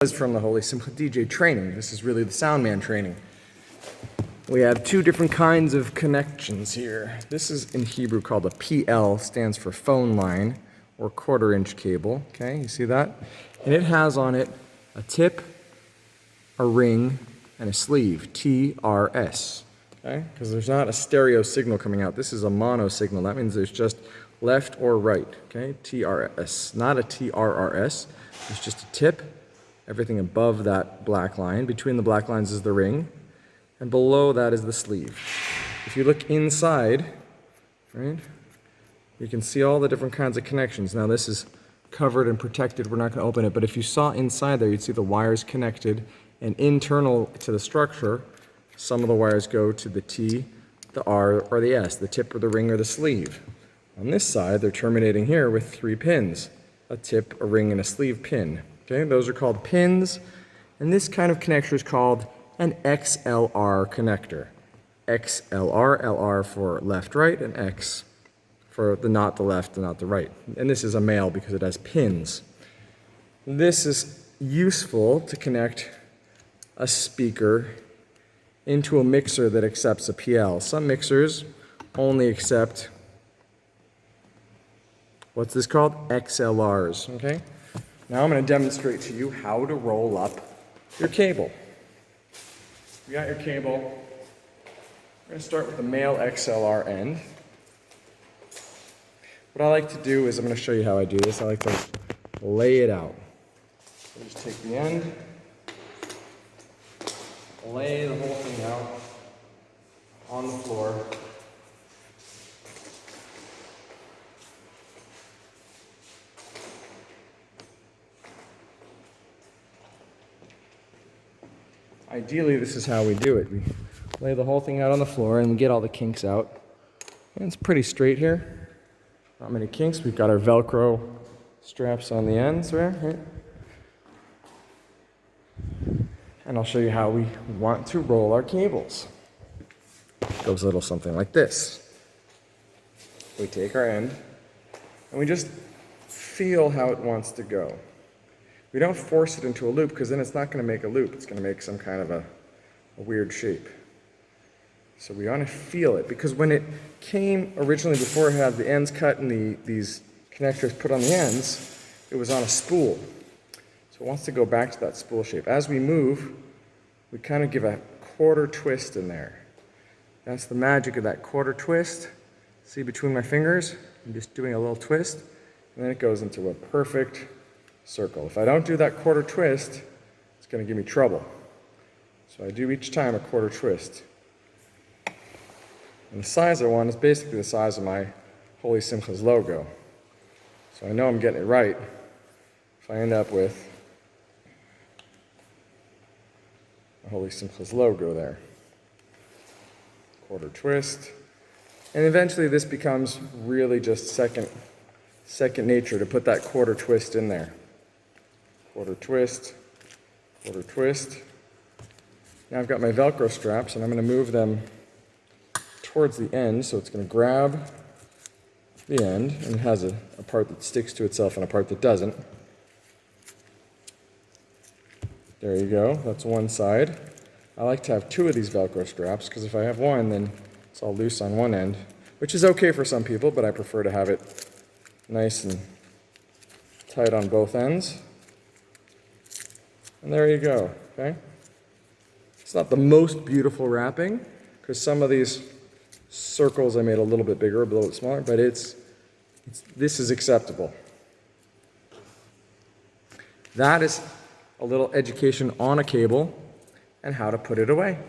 Is from the Holy Simchas DJ training. This is really the sound man training. We have two different kinds of connections here. This is in Hebrew called a PL, stands for phone line or quarter-inch cable. Okay, you see that? And it has on it a tip, a ring, and a sleeve, TRS. Okay, because there's not a stereo signal coming out. This is a mono signal. That means there's just left or right. Okay, TRS, not a TRRS. It's just a tip. Everything above that black line. Between the black lines is the ring, and below that is the sleeve. If you look inside, right, you can see all the different kinds of connections. Now this is covered and protected. We're not going to open it, but if you saw inside there, you'd see the wires connected, and internal to the structure, some of the wires go to the T, the R, or the S, the tip or the ring or the sleeve. On this side, they're terminating here with 3 pins, a tip, a ring, and a sleeve pin. Okay, those are called pins, and this kind of connector is called an XLR connector. XLR, LR for left, right, and X for the not the left and not the right. And this is a male because it has pins. This is useful to connect a speaker into a mixer that accepts a PL. Some mixers only accept, what's this called? XLRs, okay? Now I'm going to demonstrate to you how to roll up your cable. You got your cable. We're going to start with the male XLR end. What I like to do is, I'm going to show you how I do this. I like to lay it out. So just take the end, lay the whole thing out on the floor. Ideally, this is how we do it. We lay the whole thing out on the floor and we get all the kinks out. And it's pretty straight here. Not many kinks. We've got our Velcro straps on the ends there. Right? And I'll show you how we want to roll our cables. It goes a little something like this. We take our end and we just feel how it wants to go. We don't force it into a loop because then it's not going to make a loop. It's going to make some kind of a weird shape. So we want to feel it because when it came originally, before it had the ends cut and these connectors put on the ends, it was on a spool. So it wants to go back to that spool shape. As we move, we kind of give a quarter twist in there. That's the magic of that quarter twist. See between my fingers? I'm just doing a little twist, and then it goes into a perfect circle. If I don't do that quarter twist, it's going to give me trouble. So I do each time a quarter twist. And the size I want is basically the size of my Holy Simchas logo. So I know I'm getting it right if I end up with a Holy Simchas logo there. Quarter twist. And eventually this becomes really just second nature to put that quarter twist in there. Quarter twist, quarter twist. Now I've got my Velcro straps and I'm going to move them towards the end, so it's going to grab the end, and it has a part that sticks to itself and a part that doesn't. There you go, that's one side. I like to have 2 of these Velcro straps because if I have one, then it's all loose on one end, which is okay for some people, but I prefer to have it nice and tight on both ends. And there you go, okay? It's not the most beautiful wrapping, because some of these circles I made a little bit bigger, a little bit smaller, but this is acceptable. That is a little education on a cable and how to put it away.